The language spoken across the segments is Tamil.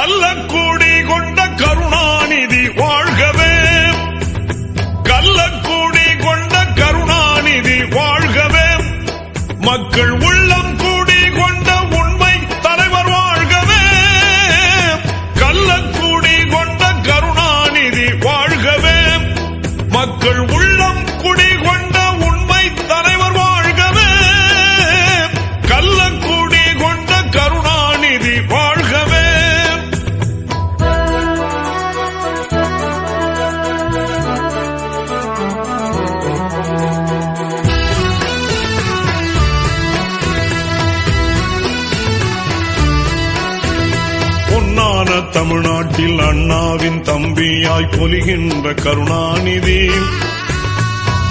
கள்ளக்கூடி கொண்ட கருணாநிதி வாழ்கவே, கள்ளக்கூடி கொண்ட கருணாநிதி வாழ்கவே, மக்கள் உள்ளம் கூடி கொண்ட உண்மை தலைவர் வாழ்கவே, கள்ளக்கூடி கொண்ட கருணாநிதி வாழ்கவே, மக்கள் உள்ளம் குடி கொண்ட உண்மை தலைவர் வாழ்கவே, கள்ளக்கூடி கொண்ட கருணாநிதி வாழ்கவே. பொன்னான தமிழ்நாட்டில் அண்ணாவின் தம்பியாய் பொலிகின்ற கருணாநிதி,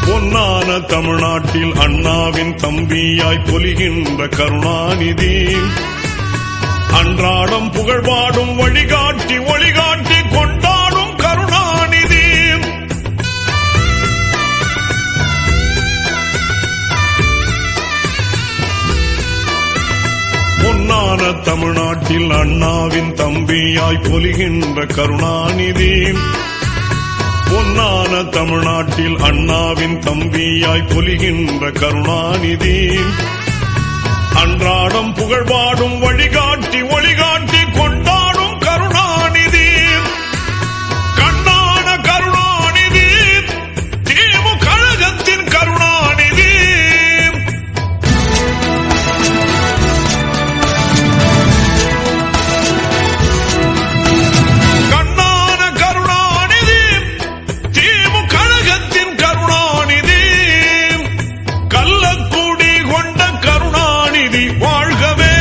பொன்னான தமிழ்நாட்டில் அண்ணாவின் தம்பியாய் பொலிகின்ற கருணாநிதி, அன்றாடம் புகழ்பாடும் வழிகாட்டி ஒளிகாட்டி கொண்டாடும் கருணாநிதி, பொன்னான தமிழ்நாட்டில் அண்ணாவின் தம்பியாய் பொலிகின்ற கருணாநிதி, பொன்னான தமிழ்நாட்டில் அண்ணாவின் தம்பியாய் பொலிகின்ற கருணாநிதி, அன்றாடம் புகழ்பாடும் வழிகாட்டி ஒளிகாட்டி கொண்டாடும் கருணாநிதி, கண்ணான கருணாநிதி, திமுக கழகத்தின் கருணாநிதி, கண்ணான கருணாநிதி, திமுக கழகத்தின் கருணாநிதி, கள்ளக்கூடி கொண்ட கருணாநிதி வாழ்கவே.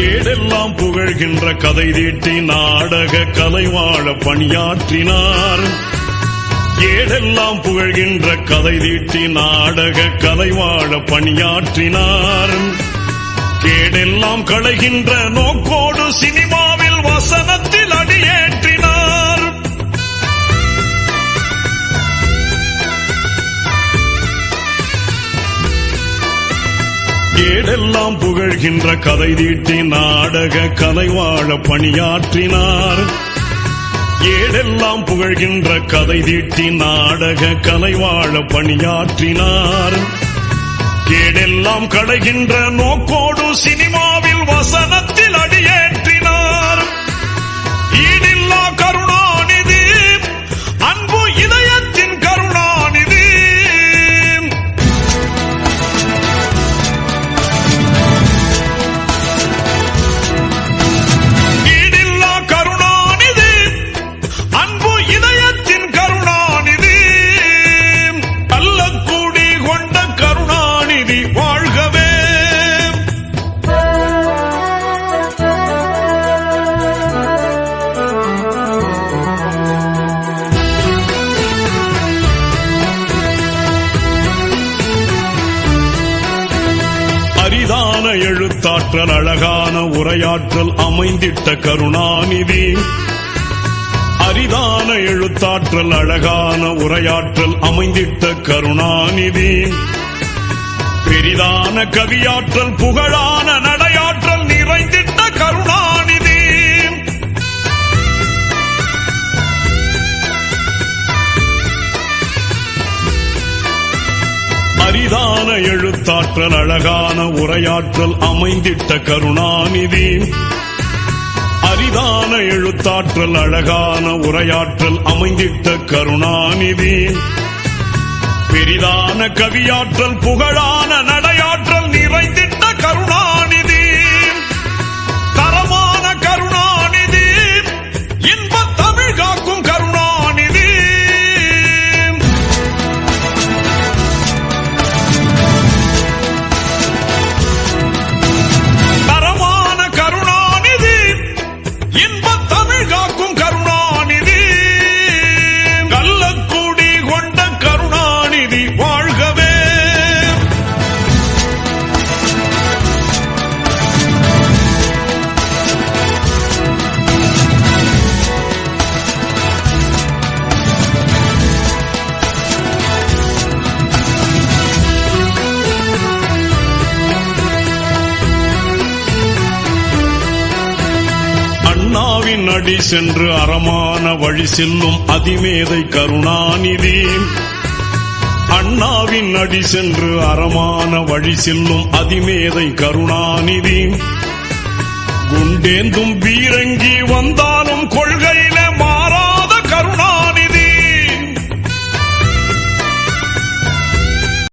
ஏடெல்லாம் புகழ்கின்ற கதை தீட்டி நாடக கலைவாழ பணியாற்றினார், ஏடெல்லாம் புகழ்கின்ற கதை தீட்டி நாடக கலைவாழ பணியாற்றினார், கேடெல்லாம் களைகின்ற நோக்கோடு சினிமாவில் வசனத்தில் அடியேற்றினார், ஏடெல்லாம் புகழ்கின்ற கதை தீட்டி நாடக கலைவாழ பணியாற்றினார், ஏடெல்லாம் புகழ்கின்ற கதை தீட்டி நாடக கலைவாழ பணியாற்றினார், கேடெல்லாம் களைகின்ற நோக்கோடு சினிமாவில் வசனத்தில் அடியேற்றினார், ஈடில்லா கருணாநிதி, அன்பு இதயத்தின் கருணாநிதி, ஈடில்லா கருணாநிதி, அன்பு இதயத்தின் கருணாநிதி, கள்ளக்கூடி கொண்ட கருணாநிதி வாழ்கவே. அரிதான எழுத்தாற்றல் அழகான உரையாற்றல் அமைந்திட்ட கருணாநிதி, அரிதான எழுத்தாற்றல் அழகான உரையாற்றல் அமைந்திட்ட கருணாநிதி, பெரிதான கவியாற்றல் புகழான நடையாற்றல் நிறைந்திட்ட கருணாநிதி, அரிதான எழுத்தாற்றல் அழகான உரையாற்றல் அமைந்திட்ட கருணாநிதி, அரிதான எழுத்தாற்றல் அழகான உரையாற்றல் அமைந்திட்ட கருணாநிதி, பெரிதான கவியாற்றல் புகழான நடையாற்றல் நிறைந்திட்ட கருணாநிதி, தரமான கருணாநிதி, இன்பத் தமிழ் காக்கும் கருணாநிதி, தரமான கருணாநிதி, இன்பத் தமிழ் காக்கும் கருணாநிதி, கள்ளக்கூடி கொண்ட கருணாநிதி வாழ்கவே. அண்ணாவின் அடி சென்று அறமான வழி செல்லும் அதிமேதை கருணாநிதி. அண்ணாவின் அடி சென்று அறமான வழி செல்லும் அதிமேதை கருணாநிதி. குண்டேந்தும் பீரங்கி வந்தால்